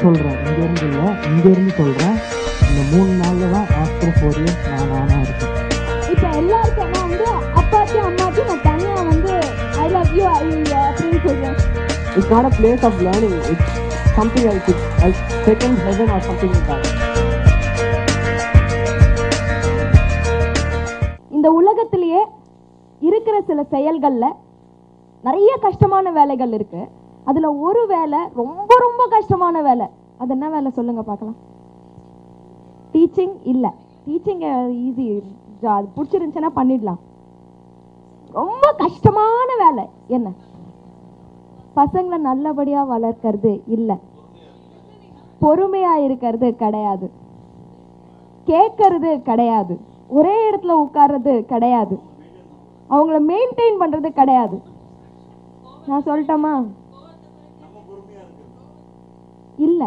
சொல்கிறேன், இங்கேருந்து இல்லை, இங்கேருந்து சொல்கிறேன். இந்த 3 நாளில் தான் ஆஃப்டர் 4 years நான் இருக்கேன். இப்போ எல்லாருக்கும் நான் வந்து அப்பாச்சி அம்மாச்சி நான் தனியாக வந்து ஐ லவ் யூ அப்படின்னு சொல்கிறேன். It's not a place of learning. It's something else. It's like second heaven or something like that. இந்த உலகத்திலேயே இருக்கிற சில செயல்களில் நிறைய கஷ்டமான வேலைகள் இருக்கு. அதுல ஒரு வேலை ரொம்ப ரொம்ப கஷ்டமான வேலை. அது என்ன வேலை சொல்லுங்க பார்க்கலாம்? டீச்சிங் இல்ல, டீச்சிங் ஈஸி, அது பிடிச்சிருந்துச்சுன்னா பண்ணிடலாம். ரொம்ப கஷ்டமான வேலை என்ன? பசங்களை நல்லபடியா வளர்க்கறது இல்ல, பொறுமையா இருக்கிறது கிடையாது, கேட்கறது கிடையாது, ஒரே இடத்துல உட்கார்றது கிடையாது, அவங்கள மெயின்டைன் பண்றது கிடையாது. நான் சொல்லட்டோமா? இல்ல,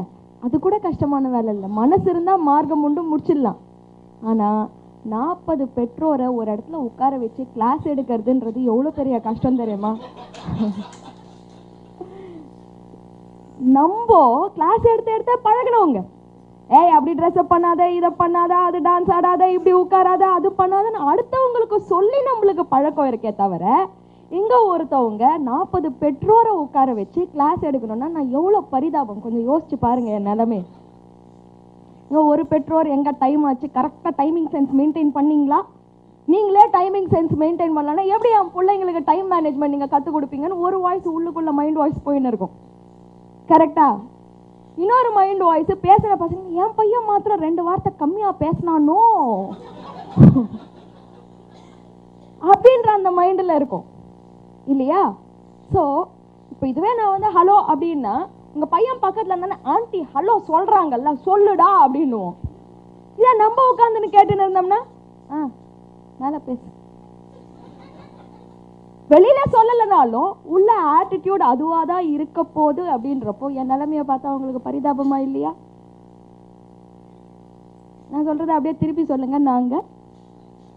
அது கூட கஷ்டமான வேலை இல்லை. மனசு இருந்தா மார்க்கம் உண்டு, முடிச்சிடலாம். ஆனா 40 பெற்றோரை ஒரு இடத்துல உட்கார வச்சு கிளாஸ் எடுக்கிறதுன்றது எவ்வளவு பெரிய கஷ்டம் தெரியுமா? நம்ம கிளாஸ் எடுத்து பழகினவங்க, ஏய் அப்படி ட்ரெஸ் அப் பண்ணாத, இதை பண்ணாத, அது டான்ஸ் ஆடாத, இப்படி உட்காராத, அது பண்ணாதன்னு அடுத்தவங்களுக்கு சொல்லி நம்மளுக்கு பழக்கம் இருக்கே தவிர, இங்க ஒருத்தவங்க 40 பெற்றோரை உட்கார வச்சு கிளாஸ் எடுக்கணும்னா நான் எவ்வளவு பரிதாபம். கொஞ்சம் யோசிச்சு பாருங்க என் நிலைமை. இங்க ஒரு பெற்றோர் எங்க டைம் ஆச்சு கரெக்டா டைமிங் சென்ஸ் மெயின்டைன் பண்ணீங்களா? நீங்களே டைமிங் சென்ஸ் மெயின்டைன் பண்ணலன்னா எப்படி என் பிள்ளைங்களுக்கு டைம் மேனேஜ்மெண்ட் நீங்க கற்றுக் கொடுப்பீங்கன்னு ஒரு வாய்ஸ் உள்ளுக்குள்ள மைண்ட் வாய்ஸ் போயின்னு இருக்கும். கரெக்டா? இன்னொரு மைண்ட் வாய்ஸ் பேசுற பசங்க, என் பையன் மாத்திரம் 2 வார்த்தை கம்மியா பேசினானோ அப்படின்ற அந்த மைண்ட்ல இருக்கும் இல்லையா? ஸோ இப்போ இதுவே நான் வந்து ஹலோ அப்படின்னா உங்க பையன் பக்கத்துல இருந்தானே ஆண்டி ஹலோ சொல்றாங்கல்ல சொல்லுடா அப்படின்னுவோம். இதை நம்ம உட்காந்துன்னு கேட்டுன்னு இருந்தோம்னா மேல பேசு, வெளியில சொல்லலைனாலும் உள்ள ஆட்டிடியூட் அதுவாதான் இருக்க போகுது அப்படின்றப்போ என் நிலைமைய பார்த்தா அவங்களுக்கு பரிதாபமா இல்லையா? நான் சொல்றதை அப்படியே திருப்பி சொல்லுங்க. நாங்க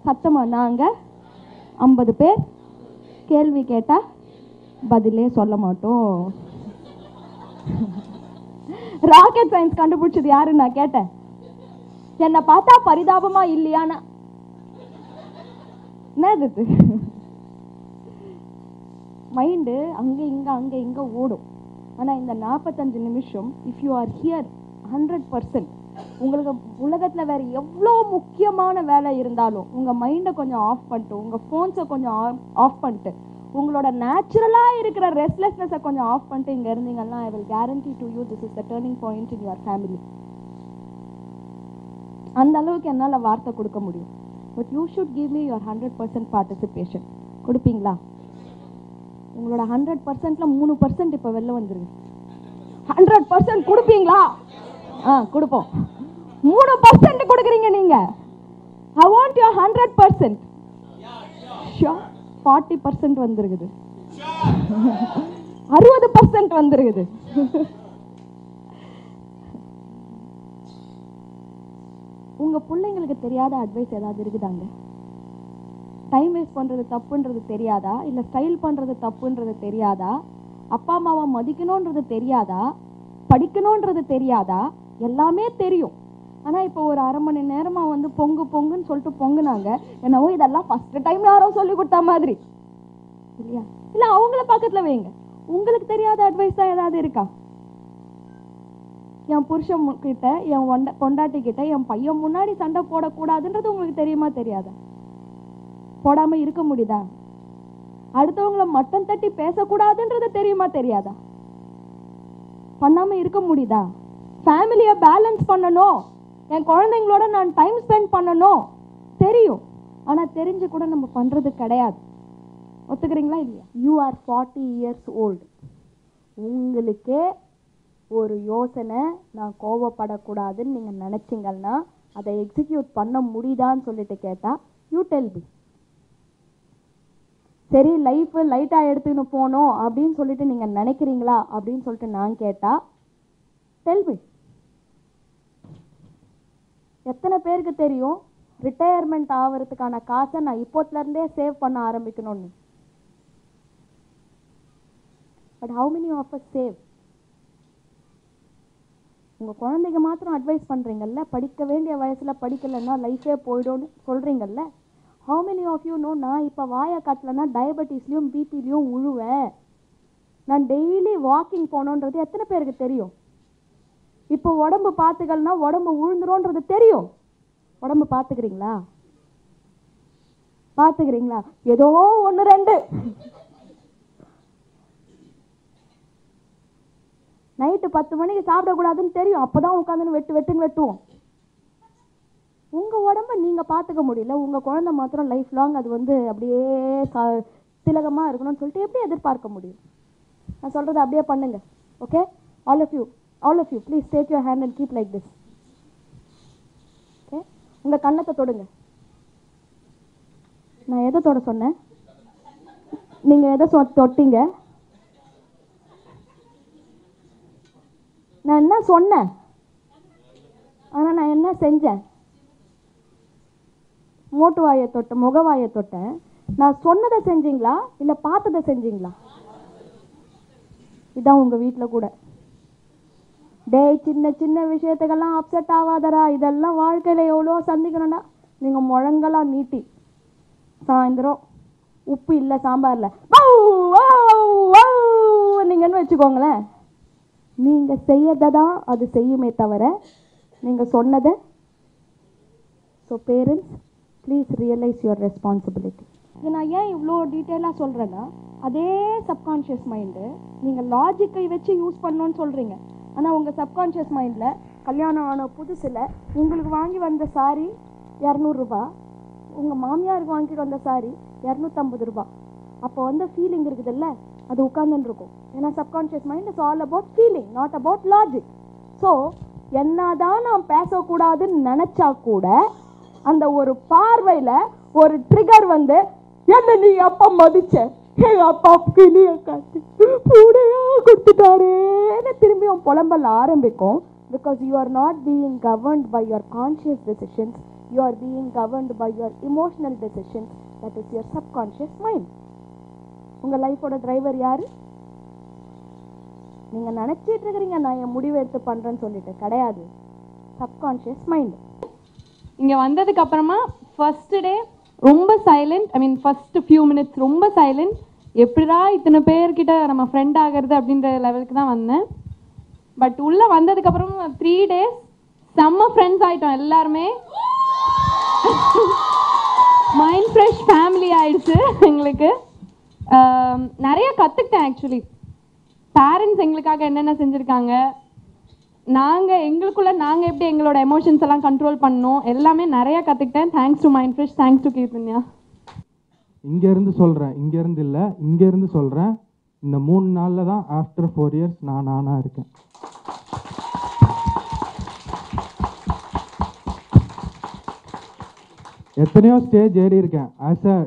சத்தமா, நாங்க 50 பேர் கேள்வி கேட்டா பதிலே சொல்ல மாட்டோம். ராக்கெட் சயின்ஸ் கண்டுபிடிச்சது யாரு நான் கேட்டேன். என்னை பார்த்தா பரிதாபமா இல்லையானா என்னது? மைண்டு அங்க இங்க ஓடும். ஆனா இந்த 45 நிமிஷம் இஃப் யூ ஆர் ஹியர் 100%, உங்களுக்கு உலகத்துல வேற எவ்வளோ முக்கியமான வேலை இருந்தாலும் உங்க மைண்டை கொஞ்சம் ஆஃப் பண்ணிட்டு, உங்க போன்ஸை கொஞ்சம் ஆஃப் பண்ணிட்டு, உங்களோட நேச்சுரலா இருக்கிற ரெஸ்ட்லெஸ்னஸை கொஞ்சம் ஆஃப் பண்ணிட்டு இங்க இருந்தீங்கன்னா I will guarantee to you this is the turning point in your family. அந்த அளவுக்கு என்னால வார்த்தை கொடுக்க முடியும். But you should give me your 100% participation. கொடுப்பீங்களா? உங்களோட 100%ல 3% இப்ப வெளில வந்துருங்க. 100% கொடுப்பீங்களா? கொடுப்போம். 3% கொடுக்குறீங்க நீங்க. I want your 100%. Sure. 40% வந்துருக்குது, 60% வந்துருக்குது. உங்க பிள்ளைங்களுக்கு தெரியாத அட்வைஸ் ஏதாவது இருக்குதாங்க? டைம் வேஸ்ட் பண்றது தப்புன்றது தெரியாதா? இல்ல ஸ்டைல் பண்றது தப்புன்றது தெரியாதா? அப்பா அம்மாவை மதிக்கணும்ன்றது தெரியாதா? படிக்கணும்ன்றது தெரியாதா? எல்லாமே தெரியும். ஆனா இப்போ ஒரு 1/2 மணி நேரமா வந்து பொங்குன்னு சொல்லிட்டு பொங்குனாங்க. என்னவோ இதெல்லாம் ஃபர்ஸ்ட் டைம் யாரோ சொல்லி கொடுத்த மாதிரி இல்லையா? இல்ல அவங்கள பக்கத்துல வைங்க. உங்களுக்கு தெரியாத அட்வைஸ் தான் ஏதாவது இருக்கா? என் புருஷன் கிட்ட, என் பொண்டாட்டி கிட்ட என் பையன் முன்னாடி சண்டை போடக்கூடாதுன்றது உங்களுக்கு தெரியுமா தெரியாதா? போடாம இருக்க முடியுதா? அடுத்தவங்களை மட்டம் தட்டி பேசக்கூடாதுன்றது தெரியுமா தெரியாதா? பண்ணாம இருக்க முடியுதா? ஃபேமிலியை பேலன்ஸ் பண்ணணும், என் குழந்தைங்களோட நான் டைம் ஸ்பெண்ட் பண்ணணும் தெரியும். ஆனா தெரிஞ்சு கூட நம்ம பண்றது கிடையாது. ஒத்துக்கிறீங்களா இல்லையா? You are 40 years old. உங்களுக்கே ஒரு யோசனை, நான் கோவப்படக்கூடாதுன்னு நீங்க நினைச்சீங்கன்னா அதை எக்ஸிக்யூட் பண்ண முடியுதான்னு சொல்லிட்டு கேட்டா யூ டெல் மீ. சரி லைஃப் லைட்டா எடுத்துன்னு போனோம் அப்படின்னு சொல்லிட்டு நீங்க நினைக்கிறீங்களா அப்படின்னு சொல்லிட்டு நான் கேட்டா டெல் மீ. எத்தனை பேருக்கு தெரியும் ரிட்டையர்மெண்ட் ஆகிறதுக்கான காசை நான் இப்போத்துல இருந்தே சேவ் பண்ண ஆரம்பிக்கணும்னு? But how many of us save? உங்கள் குழந்தைங்க மாத்திரம் அட்வைஸ் பண்ணுறீங்கல்ல, படிக்க வேண்டிய வயசில் படிக்கலைன்னா லைஃபே போய்டும்னு சொல்கிறீங்கல்ல. How many of you know, நான் இப்போ வாயை காட்டலைன்னா டயபெட்டிஸ்லேயும் பிபிலையும் உழுவேன், நான் டெய்லி வாக்கிங் போகணுன்றது எத்தனை பேருக்கு தெரியும்? இப்போ உடம்பு பார்த்துக்கலன்னா உடம்பு உழுந்துரும்ன்றது தெரியும். உடம்பு பார்த்துக்கிறீங்களா? பார்த்துக்கிறீங்களா? ஏதோ 1-2 நைட்டு 10 மணிக்கு சாப்பிடக்கூடாதுன்னு தெரியும், அப்போதான் உட்காந்துன்னு வெட்டுன்னு வெட்டுவோம். உங்கள் உடம்ப நீங்கள் பார்த்துக்க முடியல, உங்கள் குழந்தை மாத்திரம் லைஃப் லாங் அது வந்து அப்படியே திலகமாக இருக்கணும்னு சொல்லிட்டு எப்படி எதிர்பார்க்க முடியும்? நான் சொல்கிறத அப்படியே பண்ணுங்க. Okay, all of you please take your hand and keep like this. Okay, உங்கள் கண்ணத்தை தொடுங்க. நான் எதை தொட சொன்னேன்? நீங்கள் எதை தொட்டீங்க? நான் என்ன சொன்னேன்? ஆனால் நான் என்ன செஞ்சேன்? மூட்டு வாயை தொட்டேன், முகவாயை தொட்டேன். நான் சொன்னதை செஞ்சீங்களா இல்லை பார்த்ததை செஞ்சீங்களா? இதான் உங்கள் வீட்டில் கூட. டேய், சின்ன சின்ன விஷயத்துக்கெல்லாம் அப்செட் ஆகாதரா, இதெல்லாம் வாழ்க்கையில் எவ்வளோ சந்திக்கணும்னா நீங்கள் முழங்கெல்லாம் நீட்டி சாயந்தரம் உப்பு இல்லை சாம்பாரில் நீங்கன்னு வச்சுக்கோங்களேன், நீங்கள் செய்யறதை தான் அது செய்யுமே தவிர நீங்கள் சொன்னதை. So parents, please realise your responsibility. இது நான் ஏன் இவ்வளோ டீட்டெயிலாக சொல்கிறேன்னா, அதே சப்கான்ஷியஸ் மைண்டு நீங்கள் லாஜிக்கை வச்சு யூஸ் பண்ணணும்னு சொல்கிறீங்க. ஆனால் உங்கள் சப்கான்ஷியஸ் மைண்டில் கல்யாணம் ஆன புதுசில் உங்களுக்கு வாங்கி வந்த சாரி 200 ரூபா, உங்கள் மாமியாருக்கு வாங்கிட்டு வந்த சாரி 250 ரூபா. அப்போ வந்து ஃபீலிங் இருக்குதுல்ல, அது உட்காந்துன்னு இருக்கும். ஏன்னா subconscious mind is all about feeling, not about logic. So என்னதான் நான் பேசக்கூடாதுன்னு நினச்சா கூட அந்த ஒரு பார்வையில் ஒரு ட்ரிகர் வந்து, என்ன நீ அப்பா மதிச்ச, எங்கள் அப்பாவுக்கு நீ காட்டு பூடையா கொடுத்துட்டாரேன்னு திரும்பியும் புலம்பல் ஆரம்பிக்கும். Because you are not being governed by your conscious decisions, you are being governed by your emotional decisions, that is your subconscious mind. உங்கள் லைஃபோட டிரைவர் யார்? நீங்கள் நினச்சிட்டு இருக்கிறீங்க நான் என் முடிவு எடுத்து பண்ணுறேன்னு சொல்லிட்டு, கிடையாது. Subconscious mind. இங்கே வந்ததுக்கு அப்புறமா ஃபர்ஸ்ட் டே ரொம்ப சைலண்ட், ஐ மீன் ஃபர்ஸ்ட் ஃபியூ மினிட்ஸ் ரொம்ப சைலண்ட். எப்படிடா இத்தனை பேர்கிட்ட நம்ம ஃப்ரெண்ட் ஆகிறது அப்படின்ற லெவலுக்கு தான் வந்தேன். பட் உள்ளே வந்ததுக்கப்புறம் 3 days செம்ம ஃப்ரெண்ட்ஸ் ஆகிட்டோம் எல்லாருமே. மைண்ட் ஃப்ரெஷ் ஃபேமிலி ஆயிடுச்சு எங்களுக்கு. நிறைய கற்றுக்கிட்டேன் ஆக்சுவலி. பேரண்ட்ஸ் எங்களுக்காக என்னென்ன செஞ்சுருக்காங்க, நாங்கள் எங்களுக்குள்ள நாங்கள் எப்படி எங்களோட எமோஷன்ஸ் எல்லாம் கண்ட்ரோல் பண்ணோம், எல்லாமே நிறைய கற்றுக்கிட்டேன். Thanks to mind fresh, thanks to Keerthanya. இங்கேருந்து சொல்கிறேன், இங்கேருந்து இல்லை, இங்கேருந்து சொல்கிறேன். இந்த 3 நாளில் தான் ஆஃப்டர் 4 years நானாக இருக்கேன். எத்தனையோ ஸ்டேஜ் ஏறி இருக்கேன். ஆஸ் அ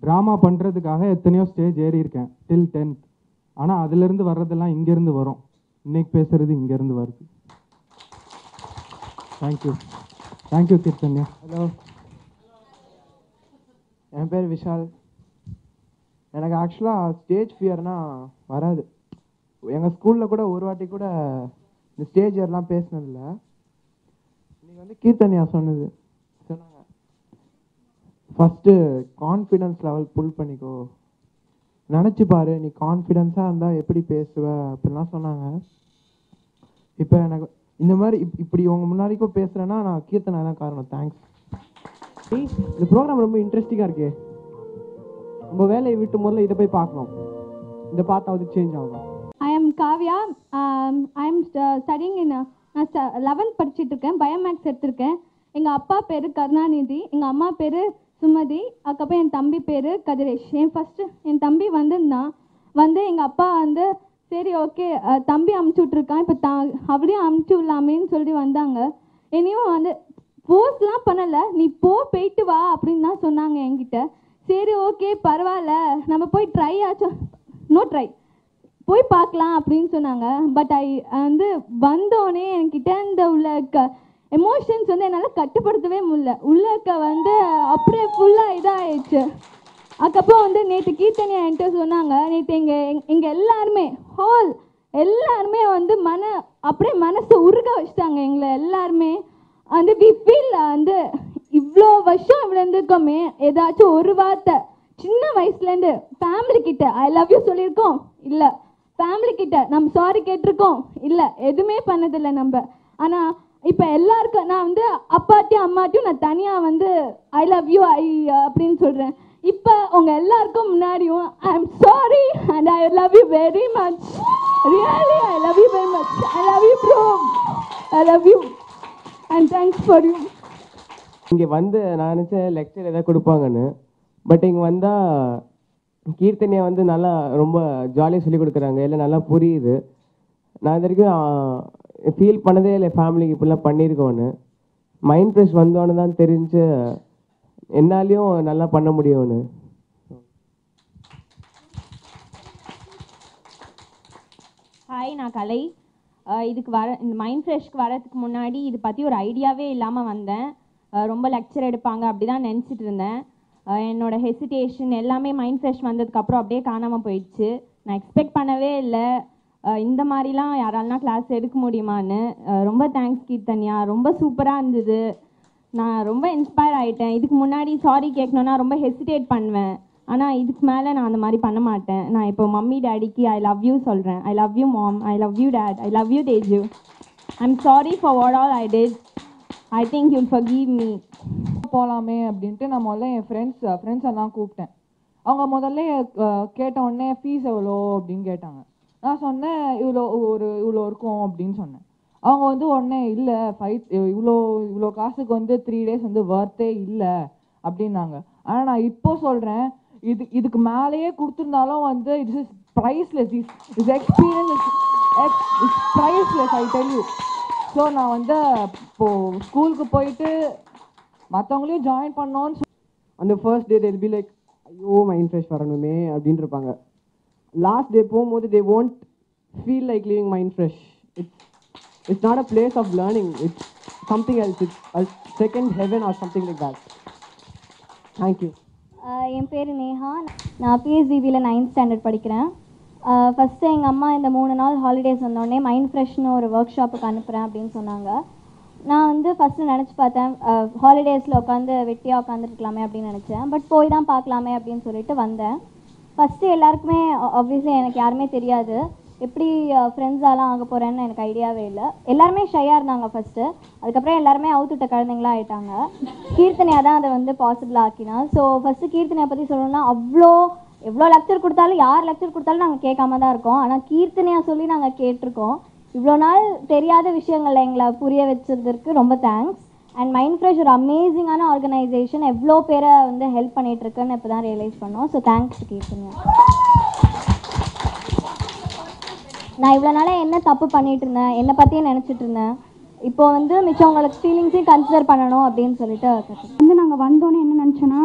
ட்ராமா பண்ணுறதுக்காக எத்தனையோ ஸ்டேஜ் ஏறி இருக்கேன் டில் 10th. ஆனால் அதுலேருந்து வர்றதெல்லாம் இங்கேருந்து வரும். இன்னைக்கு பேசுகிறது இங்கேருந்து வருது. தேங்க்யூ கீர்த்தன்யா. ஹலோ, என் பேர் விஷால். எனக்கு ஆக்சுவலாக ஸ்டேஜ் ஃபியர்னால் வராது. எங்கள் ஸ்கூலில் கூட ஒரு வாட்டி கூட இந்த ஸ்டேஜ் ஏர்லாம் பேசினதில்ல. இன்னைக்கு வந்து கீர்த்தன்யா சொன்னாங்க, ஃபஸ்ட்டு கான்ஃபிடென்ஸ் லெவல் புல் பண்ணிக்கோ, நினச்சி பாரு நீ கான்ஃபிடென்ஸாக இருந்தால் எப்படி பேசுவ அப்படின்லாம் சொன்னாங்க. இப்போ எனக்கு இந்த மாதிரி இப்படி உங்கள் முன்னாடிக்கும் பேசுகிறேன்னா நான் கீர்த்தனா தான் காரணம். தேங்க்ஸ். இந்த ப்ரோக்ராம் ரொம்ப இன்ட்ரெஸ்டிங்காக இருக்கே. நம்ம வேலையை விட்டு முதல்ல இதை போய் பார்க்கணும். இதை பார்த்தாவது சேஞ்ச் ஆகும். I am Kavya. I am studying in நான் 11th படிச்சுட்டு இருக்கேன். பயோமேக்ஸ் எடுத்திருக்கேன். எங்கள் அப்பா பேர் கருணாநிதி, எங்கள் அம்மா பேர் சுமதி, அதுக்கப்புறம் என் தம்பி பேர் கதிரேஷ். என் தம்பி வந்திருந்தான். எங்கள் அப்பா சரி ஓகே தம்பி அமுச்சு விட்ருக்கான், இப்போ அப்படியும் அமுச்சு விடலாமேன்னு சொல்லி வந்தாங்க. என்னையும் போஸ்ட்லாம் பண்ணலை, நீ போயிட்டு வா அப்படின்னு தான் சொன்னாங்க என்கிட்ட. சரி ஓகே பரவாயில்ல, நம்ம போய் ட்ரை ஆச்சும், நோ ட்ரை, போய் பார்க்கலாம் அப்படின்னு சொன்னாங்க. பட் வந்தோடனே என்கிட்ட இந்த உள்ள எமோஷன்ஸ் என்னால் கட்டுப்படுத்தவே முடியல. உள்ளக்க அப்படியே ஃபுல்லாக இதாகிடுச்சு. அதுக்கப்புறம் நேற்று கீர்த்தனியா என்கிட்ட சொன்னாங்க, நேற்று எங்கள் எல்லாருமே எல்லாருமே வந்து அப்படியே மனசை உருக வச்சுட்டாங்க எங்களை எல்லாருமே. வந்து வி ஃபீல் வந்து இவ்வளோ வருஷம் இவ்வளோ இருந்திருக்கோமே, ஏதாச்சும் ஒரு வார்த்தை சின்ன வயசுலேருந்து ஃபேமிலி கிட்ட ஐ லவ் யூ சொல்லியிருக்கோம் இல்லை, ஃபேமிலி கிட்ட நம்ம சாரி கேட்டிருக்கோம் இல்லை, எதுவுமே பண்ணதில்லை நம்ம. ஆனால் இப்போ எல்லாருக்கும் நான் வந்து அப்பாட்டையும் அம்மாட்டையும் நான் தனியாக வந்து ஐ லவ் யூ அப்படின்னு சொல்கிறேன். இப்போ உங்கள் எல்லாருக்கும் முன்னாடியும் ஐ am sorry and I love you very much. Really I love you very much. I love you bro. I love you and thanks for you. இங்கே வந்து நான் நினச்சேன் லெக்சர் எதாவது கொடுப்பாங்கன்னு. பட் இங்கே வந்தால் கீர்த்தனியை வந்து நல்லா ரொம்ப ஜாலியாக சொல்லிக் கொடுக்குறாங்க, எல்லாம் நல்லா புரியுது. நான் இது வரைக்கும் ஃபீல் பண்ணதே இல்லை ஃபேமிலிக்கு இப்படிலாம் பண்ணியிருக்கோன்னு. மைண்ட் ஃப்ரெஷ் வந்தோன்னு தான் தெரிஞ்சு என்னாலையும் நல்லா பண்ண முடியும்னு. ஹாய், நான் கலை. இதுக்கு இந்த மைண்ட் ஃப்ரெஷ்க்கு வரதுக்கு முன்னாடி இது பற்றி ஒரு ஐடியாவே இல்லாமல் வந்தேன். ரொம்ப லெக்சர் எடுப்பாங்க அப்படி தான் நினச்சிட்டு இருந்தேன். என்னோடய ஹெசிடேஷன் எல்லாமே மைண்ட் ஃப்ரெஷ் வந்ததுக்கப்புறம் அப்படியே காணாமல் போயிடுச்சு. நான் எக்ஸ்பெக்ட் பண்ணவே இல்லை இந்த மாதிரிலாம் யாராலனா கிளாஸ் எடுக்க முடியுமான்னு. ரொம்ப தேங்க்ஸ் கீர்த்தன்யா, ரொம்ப சூப்பராக இருந்தது. நான் ரொம்ப இன்ஸ்பயர் ஆகிட்டேன். இதுக்கு முன்னாடி சாரி கேட்கணுன்னா ரொம்ப ஹெசிடேட் பண்ணுவேன், ஆனால் இதுக்கு மேலே நான் அந்த மாதிரி பண்ண மாட்டேன். நான் இப்போ மம்மி டேடிக்கு ஐ லவ் யூ சொல்கிறேன். I love you mom, I love you dad, I love you Teju. I am sorry for what all I did. I think you'll forgive me. போகலாமே அப்படின்ட்டு நான் முதல்ல என் ஃப்ரெண்ட்ஸ் எல்லாம் கூப்பிட்டேன். அவங்க முதல்ல கேட்ட உடனே ஃபீஸ் எவ்வளோ அப்படின்னு கேட்டாங்க. நான் சொன்னேன் இவ்வளோ இருக்கும் அப்படின்னு சொன்னேன். அவங்க வந்து உடனே இல்லை இவ்வளோ காசுக்கு வந்து 3 days வந்து வர்த்தே இல்லை அப்படின்னாங்க. ஆனால் நான் இப்போ சொல்கிறேன், இதுக்கு மேலேயே கொடுத்துருந்தாலும் வந்து it's is priceless. Is experience it's priceless, I tell you. So நான் வந்து இப்போது ஸ்கூலுக்கு போயிட்டு மற்றவங்களையும் ஜாயின் பண்ணோன்னு அந்த first day they'll be like ஐயோ மைண்ட் ஃப்ரெஷ் வரணுமே அப்படின்னு இருப்பாங்க. லாஸ்ட் டே போகும்போது they won't feel like leaving mind fresh. It's not a place of learning, it's something else. It's a second heaven or something like that. Thank you. என் பேர் நேஹா. நான் பிஎஸ்டிபியில் 9th standard படிக்கிறேன். First எங்கள் அம்மா இந்த 3 நாள் holidays வந்தோடனே mind ஃப்ரெஷ்னு ஒரு work ஷாப்புக்கு அனுப்புகிறேன் அப்படின்னு சொன்னாங்க. நான் வந்து ஃபஸ்ட்டு நினச்சி பார்த்தேன், ஹாலிடேஸில் உட்காந்து வெட்டியாக உட்காந்துருக்கலாமே அப்படின்னு நினச்சேன். பட் போய் தான் பார்க்கலாமே அப்படின்னு சொல்லிட்டு வந்தேன். ஃபஸ்ட்டு எல்லாருக்குமே ஆப்வியஸ்லி எனக்கு யாருமே தெரியாது, எப்படி ஃப்ரெண்ட்ஸாலாம் ஆக போகிறேன்னு எனக்கு ஐடியாவே இல்லை. எல்லாருமே ஷையாக இருந்தாங்க ஃபஸ்ட்டு. அதுக்கப்புறம் எல்லாருமே அவுத்துட்ட குழந்தைங்களா ஆகிட்டாங்க. கீர்த்தனையாக தான் அதை வந்து பாசிபிள் ஆக்கினா. ஸோ ஃபஸ்ட்டு கீர்த்தனையை பற்றி சொல்லணும்னா, எவ்வளோ லெக்சர் கொடுத்தாலும் யார் லெக்சர் கொடுத்தாலும் நாங்கள் கேட்காம தான் இருக்கோம். ஆனால் கீர்த்தனையாக சொல்லி நாங்கள் கேட்டிருக்கோம். இவ்வளோ நாள் தெரியாத விஷயங்களை எங்களை புரிய வச்சதுக்கு ரொம்ப தேங்க்ஸ். அண்ட் மைண்ட் ஃப்ரெஷ் ஒரு அமேசிங்கான ஆர்கனைசேஷன், எவ்வளோ பேரை வந்து ஹெல்ப் பண்ணிகிட்ருக்குன்னு இப்போ தான் ரியலைஸ் பண்ணோம். So thanks Keerthanya. நான் இவ்வளோ நாளாக என்ன தப்பு பண்ணிகிட்டு இருந்தேன், என்னை பற்றியே நினச்சிட்டு இருந்தேன். இப்போ வந்து மிச்சவங்களுக்கு ஃபீலிங்ஸையும் கன்சிடர் பண்ணணும் அப்படின்னு சொல்லிட்டு வந்து நாங்கள் வந்தோன்னே என்ன நினச்சோன்னா,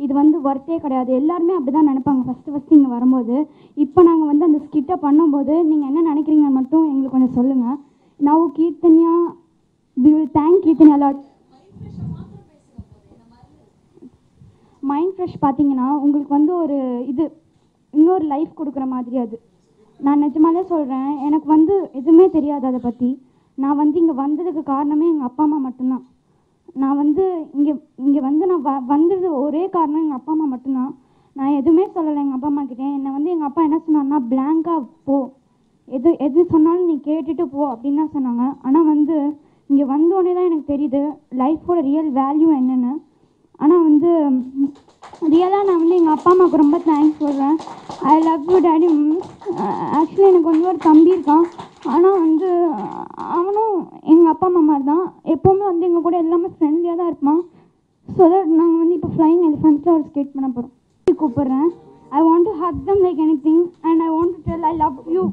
இது வந்து ஒர்த்தே கிடையாது. எல்லாருமே அப்படி தான் நினைப்பாங்க ஃபஸ்ட்டு இங்கே வரும்போது. இப்போ நாங்கள் வந்து அந்த ஸ்கிட்டை பண்ணும்போது நீங்கள் என்ன நினைக்கிறீங்கன்னு மட்டும் எங்களுக்கு கொஞ்சம் சொல்லுங்கள். Now Keerthanya, we will thank Keerthanya lot. Mind fresh பார்த்தீங்கன்னா உங்களுக்கு வந்து ஒரு இன்னொரு லைஃப் கொடுக்குற மாதிரி. அது நான் நிஜமாலே சொல்கிறேன், எனக்கு வந்து எதுவுமே தெரியாது அதை பற்றி. நான் வந்து இங்கே வந்ததுக்கு காரணமே எங்கள் அப்பா அம்மா மட்டும்தான். நான் வந்து இங்கே வந்து நான் வந்தது ஒரே காரணம் எங்கள் அப்பா அம்மா மட்டும்தான். நான் எதுவுமே சொல்லலை எங்கள் அப்பா அம்மா கிட்டே. என்னை வந்து எங்கள் அப்பா என்ன சொன்னாங்கன்னா, பிளாங்காக போ, எது சொன்னாலும் நீ கேட்டுட்டு போ அப்படின்னு தான் சொன்னாங்க. ஆனால் வந்து இங்கே வந்தோடனே தான் எனக்கு தெரியுது லைஃபோட ரியல் வேல்யூ என்னென்னு. ஆனால் வந்து ரியலாக நான் வந்து எங்கள் அப்பா அம்மாவுக்கு ரொம்ப தேங்க்ஸ் சொல்கிறேன். I love you daddy. Actually எனக்கு வந்து ஒரு தம்பி இருக்கான். ஆனால் வந்து அவனும் எங்கள் அப்பா அம்மா மாதிரி தான். எப்போவுமே வந்து எங்கள் கூட எல்லாமே ஃப்ரெண்ட்லியாக தான் இருப்பான். ஸோ தட் நாங்கள் வந்து இப்போ ஃப்ளைங் எலிஃபெண்ட்ஸில் ஒரு ஸ்கேட் பண்ண போகிறோம். கூப்பிட்றேன். I want to hug them like anything and I want to tell I love you.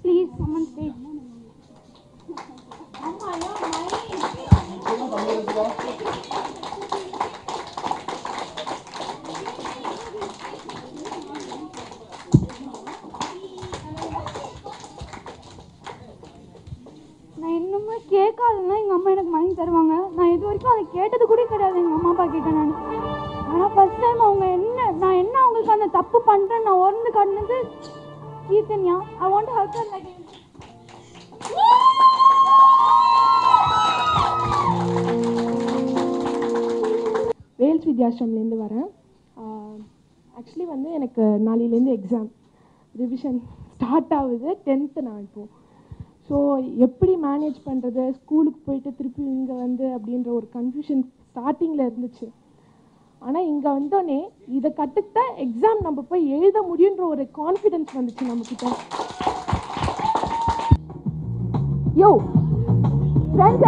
Please come on stage. நான் இன்னுமே கேட்காதுன்னா எங்கள் அம்மா எனக்கு வாங்கி தருவாங்க. நான் இது வரைக்கும் அதை கேட்டது கூட கிடையாது எங்கள் அம்மா அப்பா கிட்ட நான். ஆனால் ஃபஸ்ட் டைம் அவங்க நான் என்ன அவங்களுக்கு அந்த தப்பு பண்ணுறேன் நான் உணர்ந்து காட்டினது Keerthanya. I want to hug her like வித்யாசிரம்லேருந்து வரேன். ஆக்சுவலி வந்து எனக்கு நாளையிலேருந்து எக்ஸாம் ரிவிஷன் ஸ்டார்ட் ஆகுது. 10th நான் இப்போது. ஸோ எப்படி மேனேஜ் பண்ணுறது, ஸ்கூலுக்கு போயிட்டு திருப்பி இங்கே வந்து அப்படின்ற ஒரு கன்ஃபியூஷன் ஸ்டார்டிங்கில் இருந்துச்சு. ஆனால் இங்கே வந்தோடனே இதை கற்றுக்கிட்டா எக்ஸாம் நம்ம போய் எழுத முடியுன்ற ஒரு கான்ஃபிடென்ஸ் வந்துச்சு நம்மக்கிட்ட. யோ ஃப்ரெண்ட்ஸ்